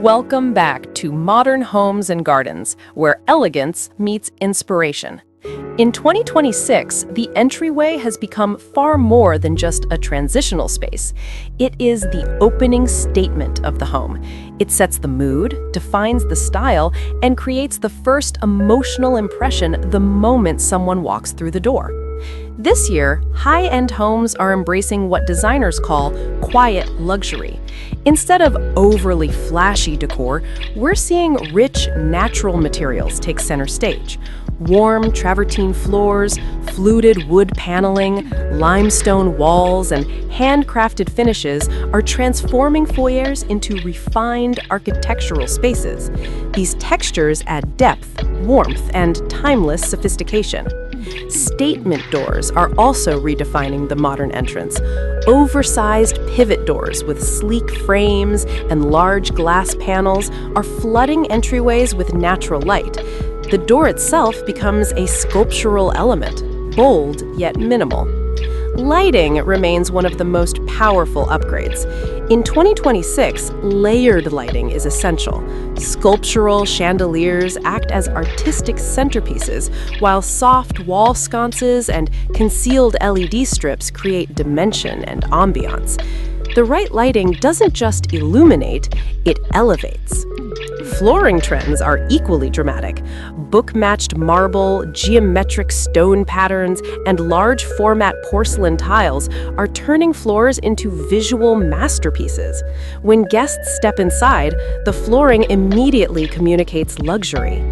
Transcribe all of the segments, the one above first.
Welcome back to Modern Homes and Gardens, where elegance meets inspiration. In 2026, the entryway has become far more than just a transitional space. It is the opening statement of the home. It sets the mood, defines the style, and creates the first emotional impression the moment someone walks through the door. This year, high-end homes are embracing what designers call quiet luxury. Instead of overly flashy decor, we're seeing rich, natural materials take center stage. Warm travertine floors, fluted wood paneling, limestone walls, and handcrafted finishes are transforming foyers into refined architectural spaces. These textures add depth, warmth, and timeless sophistication. Statement doors are also redefining the modern entrance. Oversized pivot doors with sleek frames and large glass panels are flooding entryways with natural light. The door itself becomes a sculptural element, bold yet minimal. Lighting remains one of the most powerful upgrades. In 2026, layered lighting is essential. Sculptural chandeliers act as artistic centerpieces, while soft wall sconces and concealed LED strips create dimension and ambiance. The right lighting doesn't just illuminate, it elevates. Flooring trends are equally dramatic. Book-matched marble, geometric stone patterns, and large-format porcelain tiles are turning floors into visual masterpieces. When guests step inside, the flooring immediately communicates luxury.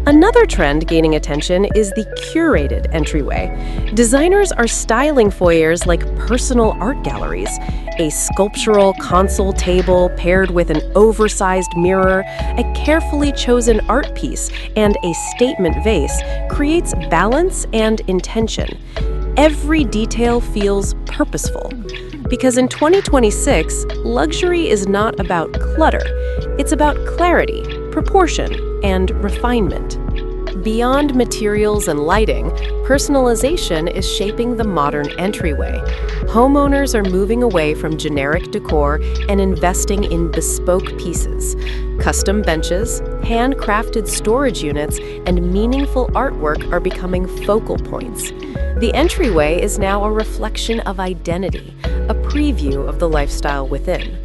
Another trend gaining attention is the curated entryway. Designers are styling foyers like personal art galleries. A sculptural console table paired with an oversized mirror, a carefully chosen art piece, and a statement vase creates balance and intention. Every detail feels purposeful. Because in 2026, luxury is not about clutter. It's about clarity, proportion, and refinement. Beyond materials and lighting, personalization is shaping the modern entryway. Homeowners are moving away from generic decor and investing in bespoke pieces. Custom benches, handcrafted storage units, and meaningful artwork are becoming focal points. The entryway is now a reflection of identity, a preview of the lifestyle within.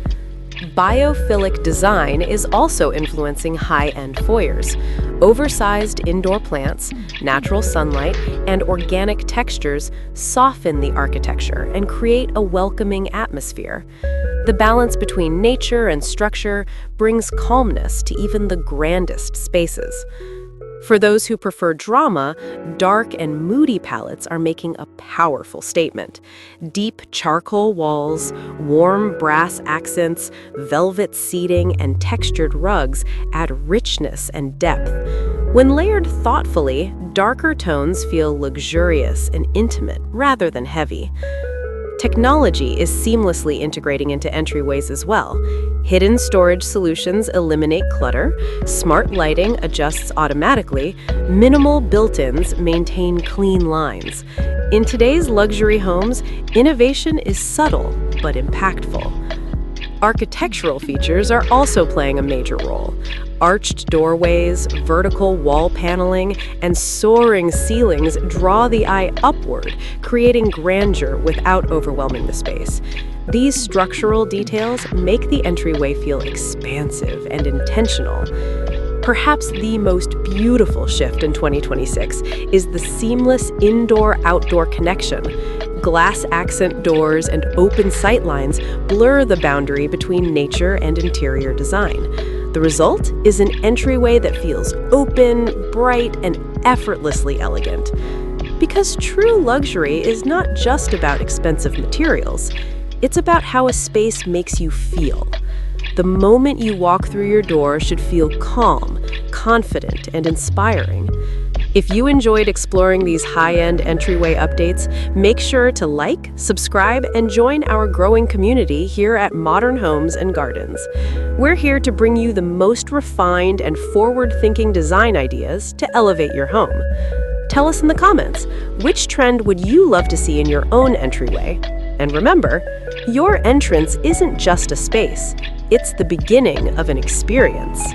Biophilic design is also influencing high-end foyers. Oversized indoor plants, natural sunlight, and organic textures soften the architecture and create a welcoming atmosphere. The balance between nature and structure brings calmness to even the grandest spaces. For those who prefer drama, dark and moody palettes are making a powerful statement. Deep charcoal walls, warm brass accents, velvet seating, and textured rugs add richness and depth. When layered thoughtfully, darker tones feel luxurious and intimate rather than heavy. Technology is seamlessly integrating into entryways as well. Hidden storage solutions eliminate clutter, smart lighting adjusts automatically, minimal built-ins maintain clean lines. In today's luxury homes, innovation is subtle but impactful. Architectural features are also playing a major role. Arched doorways, vertical wall paneling, and soaring ceilings draw the eye upward, creating grandeur without overwhelming the space. These structural details make the entryway feel expansive and intentional. Perhaps the most beautiful shift in 2026 is the seamless indoor-outdoor connection. Glass accent doors and open sightlines blur the boundary between nature and interior design. The result is an entryway that feels open, bright, and effortlessly elegant. Because true luxury is not just about expensive materials, it's about how a space makes you feel. The moment you walk through your door should feel calm, confident, and inspiring. If you enjoyed exploring these high-end entryway updates, make sure to like, subscribe, and join our growing community here at Modern Homes and Gardens. We're here to bring you the most refined and forward-thinking design ideas to elevate your home. Tell us in the comments, which trend would you love to see in your own entryway? And remember, your entrance isn't just a space, It's the beginning of an experience.